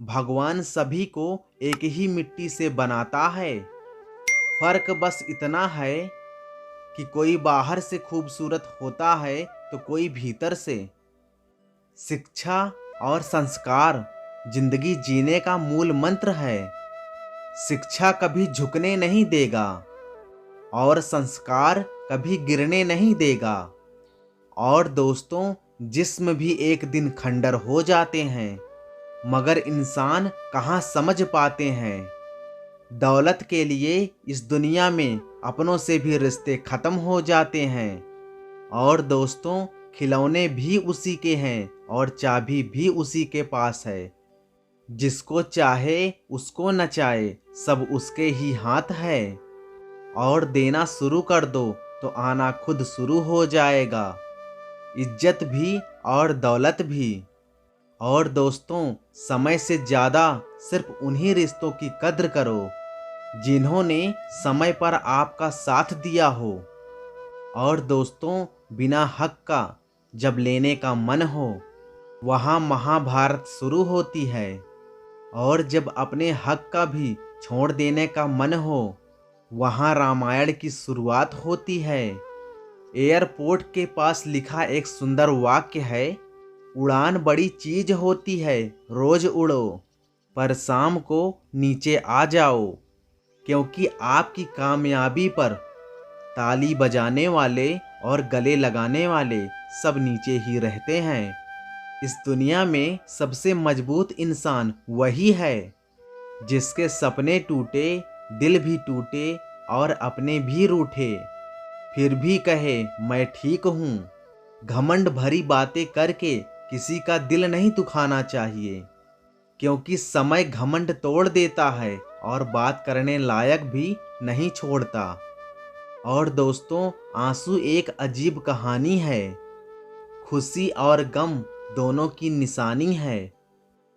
भगवान सभी को एक ही मिट्टी से बनाता है। फर्क बस इतना है कि कोई बाहर से खूबसूरत होता है तो कोई भीतर से। शिक्षा और संस्कार जिंदगी जीने का मूल मंत्र है। शिक्षा कभी झुकने नहीं देगा और संस्कार कभी गिरने नहीं देगा। और दोस्तों, जिस्म भी एक दिन खंडर हो जाते हैं, मगर इंसान कहाँ समझ पाते हैं। दौलत के लिए इस दुनिया में अपनों से भी रिश्ते खत्म हो जाते हैं। और दोस्तों, खिलौने भी उसी के हैं और चाबी भी उसी के पास है। जिसको चाहे उसको नचाए, सब उसके ही हाथ है। और देना शुरू कर दो तो आना खुद शुरू हो जाएगा, इज्जत भी और दौलत भी। और दोस्तों, समय से ज़्यादा सिर्फ उन्हीं रिश्तों की कद्र करो जिन्होंने समय पर आपका साथ दिया हो। और दोस्तों, बिना हक का जब लेने का मन हो, वहाँ महाभारत शुरू होती है। और जब अपने हक का भी छोड़ देने का मन हो, वहाँ रामायण की शुरुआत होती है। एयरपोर्ट के पास लिखा एक सुंदर वाक्य है, उड़ान बड़ी चीज होती है, रोज उड़ो, पर शाम को नीचे आ जाओ। क्योंकि आपकी कामयाबी पर ताली बजाने वाले और गले लगाने वाले सब नीचे ही रहते हैं। इस दुनिया में सबसे मजबूत इंसान वही है जिसके सपने टूटे, दिल भी टूटे और अपने भी रूठे, फिर भी कहे मैं ठीक हूँ। घमंड भरी बातें करके किसी का दिल नहीं दुखाना चाहिए, क्योंकि समय घमंड तोड़ देता है और बात करने लायक भी नहीं छोड़ता। और दोस्तों, आंसू एक अजीब कहानी है। खुशी और गम दोनों की निशानी है।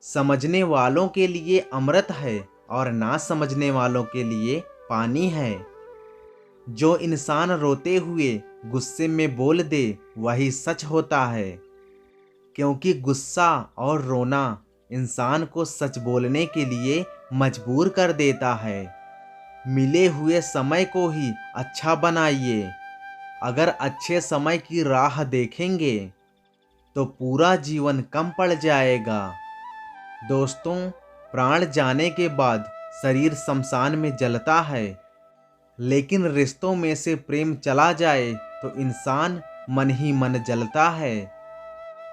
समझने वालों के लिए अमृत है और ना समझने वालों के लिए पानी है। जो इंसान रोते हुए गुस्से में बोल दे वही सच होता है, क्योंकि गुस्सा और रोना इंसान को सच बोलने के लिए मजबूर कर देता है। मिले हुए समय को ही अच्छा बनाइए। अगर अच्छे समय की राह देखेंगे तो पूरा जीवन कम पड़ जाएगा। दोस्तों, प्राण जाने के बाद शरीर शमशान में जलता है, लेकिन रिश्तों में से प्रेम चला जाए तो इंसान मन ही मन जलता है।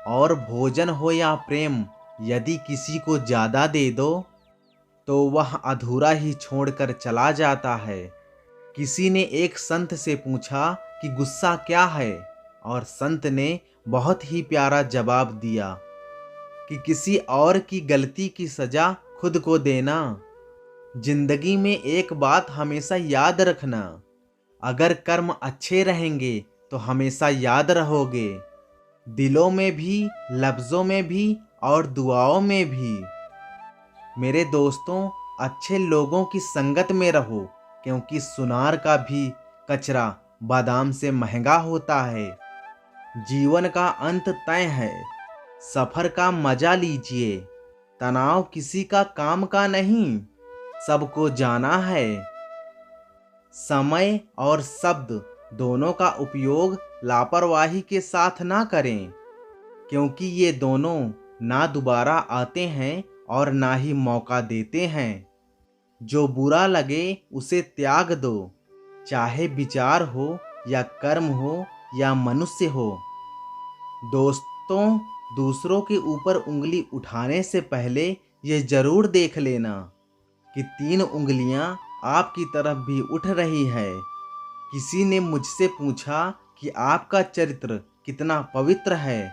और भोजन हो या प्रेम, यदि किसी को ज़्यादा दे दो तो वह अधूरा ही छोड़कर चला जाता है। किसी ने एक संत से पूछा कि गुस्सा क्या है, और संत ने बहुत ही प्यारा जवाब दिया कि किसी और की गलती की सजा खुद को देना। जिंदगी में एक बात हमेशा याद रखना, अगर कर्म अच्छे रहेंगे तो हमेशा याद रहोगे, दिलों में भी, लफ्ज़ों में भी और दुआओं में भी। मेरे दोस्तों, अच्छे लोगों की संगत में रहो, क्योंकि सुनार का भी कचरा बादाम से महंगा होता है। जीवन का अंत तय है, सफर का मजा लीजिए। तनाव किसी का काम का नहीं, सबको जाना है। समय और शब्द दोनों का उपयोग लापरवाही के साथ ना करें, क्योंकि ये दोनों ना दोबारा आते हैं और ना ही मौका देते हैं। जो बुरा लगे उसे त्याग दो, चाहे विचार हो या कर्म हो या मनुष्य हो। दोस्तों, दूसरों के ऊपर उंगली उठाने से पहले ये जरूर देख लेना कि 3 उंगलियां आपकी तरफ भी उठ रही है। किसी ने मुझसे पूछा कि आपका चरित्र कितना पवित्र है।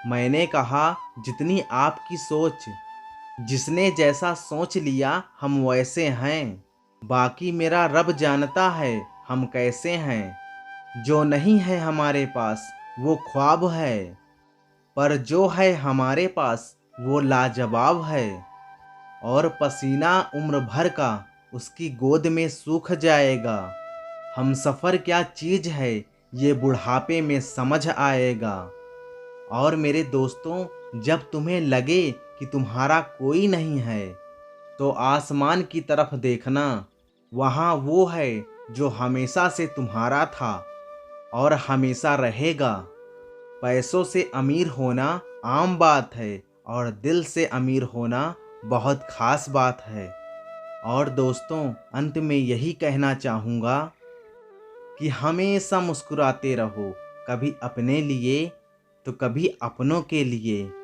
मैंने कहा, जितनी आपकी सोच। जिसने जैसा सोच लिया हम वैसे हैं। बाकी मेरा रब जानता है हम कैसे हैं। जो नहीं है हमारे पास वो ख्वाब है, पर जो है हमारे पास वो लाजवाब है। और पसीना उम्र भर का उसकी गोद में सूख जाएगा। हम सफ़र क्या चीज़ है ये बुढ़ापे में समझ आएगा। और मेरे दोस्तों, जब तुम्हें लगे कि तुम्हारा कोई नहीं है, तो आसमान की तरफ देखना, वहाँ वो है जो हमेशा से तुम्हारा था और हमेशा रहेगा। पैसों से अमीर होना आम बात है और दिल से अमीर होना बहुत खास बात है। और दोस्तों, अंत में यही कहना चाहूँगा कि हमेशा मुस्कुराते रहो, कभी अपने लिए तो कभी अपनों के लिए।